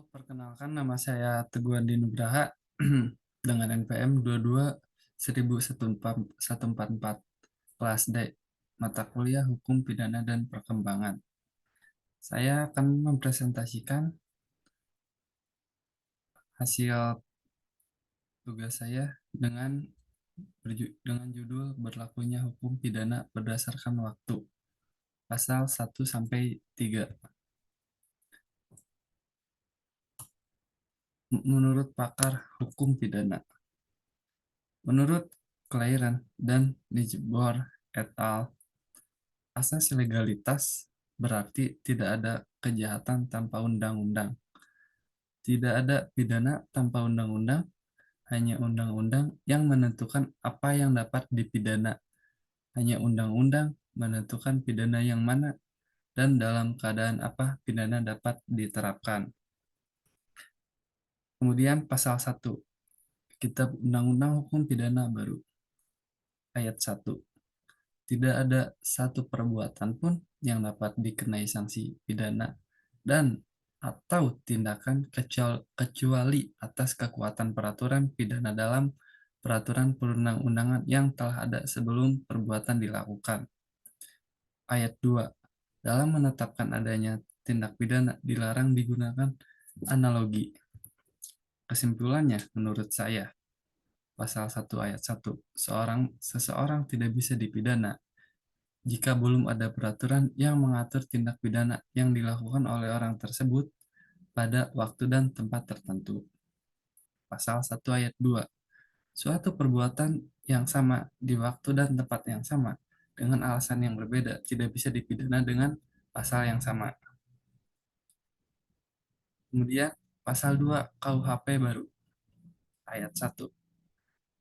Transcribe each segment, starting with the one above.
Halo, perkenalkan nama saya Teguh Andi Nugraha dengan NPM 22 14144 kelas D, mata kuliah Hukum Pidana dan Perkembangan. Saya akan mempresentasikan hasil tugas saya dengan judul Berlakunya Hukum Pidana Berdasarkan Waktu, pasal 1 sampai 3. Menurut pakar hukum pidana, menurut Clairen dan Nijbor et al., asas legalitas berarti tidak ada kejahatan tanpa undang-undang. Tidak ada pidana tanpa undang-undang, hanya undang-undang yang menentukan apa yang dapat dipidana. Hanya undang-undang menentukan pidana yang mana dan dalam keadaan apa pidana dapat diterapkan. Kemudian pasal 1, Kitab Undang-Undang Hukum Pidana Baru, ayat 1. Tidak ada satu perbuatan pun yang dapat dikenai sanksi pidana dan atau tindakan kecuali atas kekuatan peraturan pidana dalam peraturan perundang-undangan yang telah ada sebelum perbuatan dilakukan. Ayat 2. Dalam menetapkan adanya tindak pidana dilarang digunakan analogi. Kesimpulannya, menurut saya, pasal 1 ayat 1, seseorang tidak bisa dipidana jika belum ada peraturan yang mengatur tindak pidana yang dilakukan oleh orang tersebut pada waktu dan tempat tertentu. Pasal 1 ayat 2. Suatu perbuatan yang sama di waktu dan tempat yang sama dengan alasan yang berbeda tidak bisa dipidana dengan pasal yang sama. Kemudian pasal 2 KUHP baru ayat 1.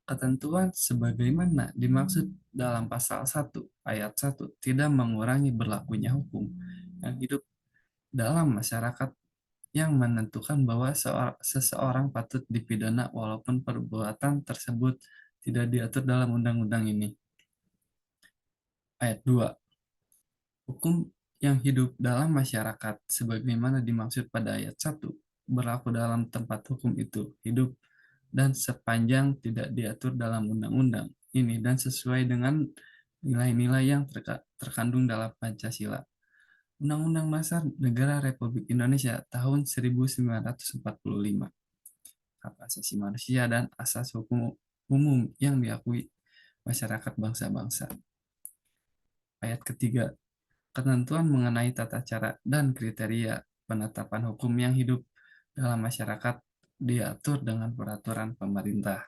Ketentuan sebagaimana dimaksud dalam pasal 1 ayat 1 tidak mengurangi berlakunya hukum yang hidup dalam masyarakat yang menentukan bahwa seseorang patut dipidana walaupun perbuatan tersebut tidak diatur dalam undang-undang ini. Ayat 2. Hukum yang hidup dalam masyarakat sebagaimana dimaksud pada ayat 1 berlaku dalam tempat hukum itu hidup dan sepanjang tidak diatur dalam undang-undang ini dan sesuai dengan nilai-nilai yang terkandung dalam Pancasila. Undang-Undang Dasar Negara Republik Indonesia tahun 1945, hak asasi manusia dan asas hukum umum yang diakui masyarakat bangsa-bangsa. Ayat ketiga, ketentuan mengenai tata cara dan kriteria penetapan hukum yang hidup dalam masyarakat diatur dengan peraturan pemerintah.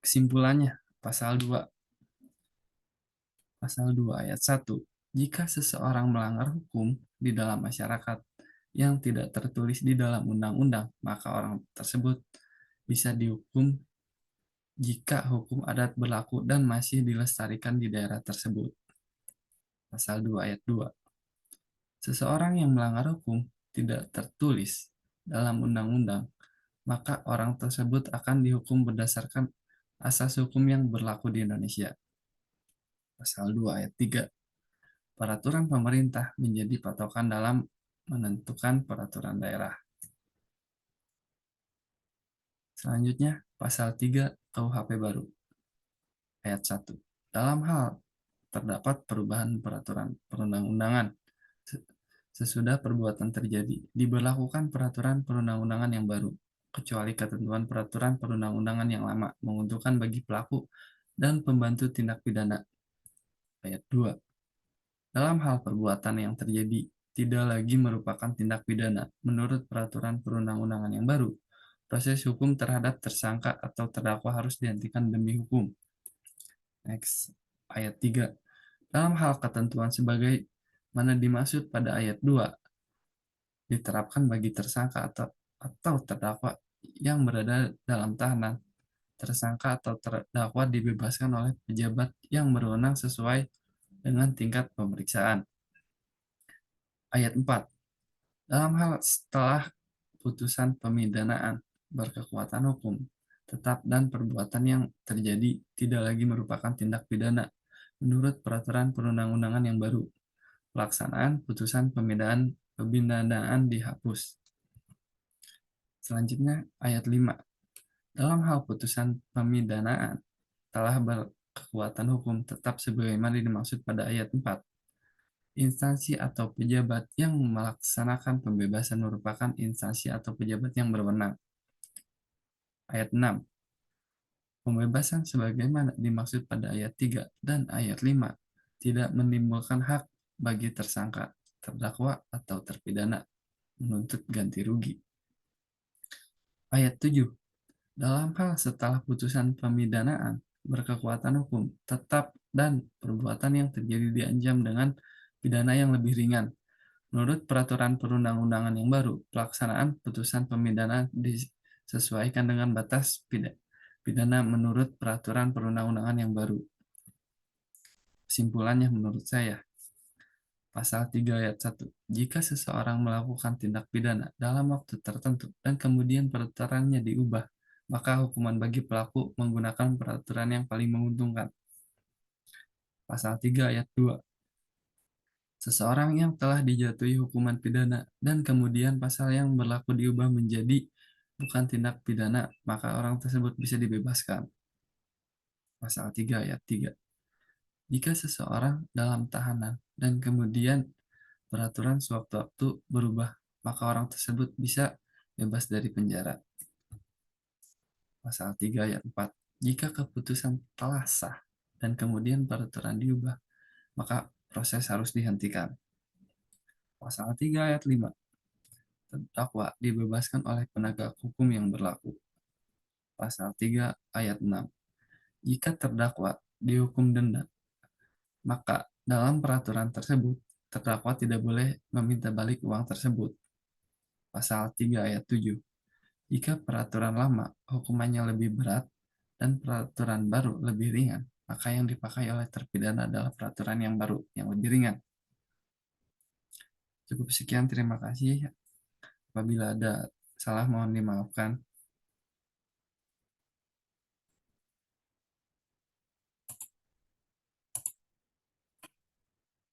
Kesimpulannya, pasal 2 ayat 1, jika seseorang melanggar hukum di dalam masyarakat yang tidak tertulis di dalam undang-undang, maka orang tersebut bisa dihukum jika hukum adat berlaku dan masih dilestarikan di daerah tersebut. Pasal 2 ayat 2. Seseorang yang melanggar hukum tidak tertulis dalam undang-undang, maka orang tersebut akan dihukum berdasarkan asas hukum yang berlaku di Indonesia. Pasal 2 ayat 3. Peraturan pemerintah menjadi patokan dalam menentukan peraturan daerah. Selanjutnya, pasal 3 KUHP baru, ayat 1. Dalam hal terdapat perubahan peraturan perundang-undangan sesudah perbuatan terjadi, diberlakukan peraturan perundang-undangan yang baru, kecuali ketentuan peraturan perundang-undangan yang lama menguntungkan bagi pelaku dan pembantu tindak pidana. Ayat 2. Dalam hal perbuatan yang terjadi tidak lagi merupakan tindak pidana menurut peraturan perundang-undangan yang baru, proses hukum terhadap tersangka atau terdakwa harus dihentikan demi hukum. Next, ayat 3. Dalam hal ketentuan sebagai mana dimaksud pada ayat 2 diterapkan bagi tersangka atau terdakwa yang berada dalam tahanan. Tersangka atau terdakwa dibebaskan oleh pejabat yang berwenang sesuai dengan tingkat pemeriksaan. Ayat 4. Dalam hal setelah putusan pemidanaan berkekuatan hukum tetap dan perbuatan yang terjadi tidak lagi merupakan tindak pidana menurut peraturan perundang-undangan yang baru, pelaksanaan putusan pemidanaan dihapus. Selanjutnya, ayat 5. Dalam hal putusan pemidanaan, telah berkekuatan hukum tetap sebagaimana dimaksud pada ayat 4. Instansi atau pejabat yang melaksanakan pembebasan merupakan instansi atau pejabat yang berwenang. Ayat 6. Pembebasan sebagaimana dimaksud pada ayat 3 dan ayat 5 tidak menimbulkan hak bagi tersangka, terdakwa, atau terpidana menuntut ganti rugi. Ayat 7. Dalam hal setelah putusan pemidanaan berkekuatan hukum tetap dan perbuatan yang terjadi diancam dengan pidana yang lebih ringan. Menurut peraturan perundang-undangan yang baru, pelaksanaan putusan pemidanaan disesuaikan dengan batas pidana menurut peraturan perundang-undangan yang baru. Kesimpulannya menurut saya, Pasal 3 ayat 1. Jika seseorang melakukan tindak pidana dalam waktu tertentu dan kemudian peraturannya diubah, maka hukuman bagi pelaku menggunakan peraturan yang paling menguntungkan. Pasal 3 ayat 2. Seseorang yang telah dijatuhi hukuman pidana dan kemudian pasal yang berlaku diubah menjadi bukan tindak pidana, maka orang tersebut bisa dibebaskan. Pasal 3 ayat 3. Jika seseorang dalam tahanan dan kemudian peraturan sewaktu-waktu berubah, maka orang tersebut bisa bebas dari penjara. Pasal 3 ayat 4. Jika keputusan telah sah dan kemudian peraturan diubah, maka proses harus dihentikan. Pasal 3 ayat 5. Terdakwa dibebaskan oleh penegak hukum yang berlaku. Pasal 3 ayat 6. Jika terdakwa dihukum denda, maka dalam peraturan tersebut, terdakwa tidak boleh meminta balik uang tersebut. Pasal 3 ayat 7. Jika peraturan lama hukumannya lebih berat dan peraturan baru lebih ringan, maka yang dipakai oleh terpidana adalah peraturan yang baru, yang lebih ringan. Cukup sekian, terima kasih. Apabila ada salah mohon dimaafkan.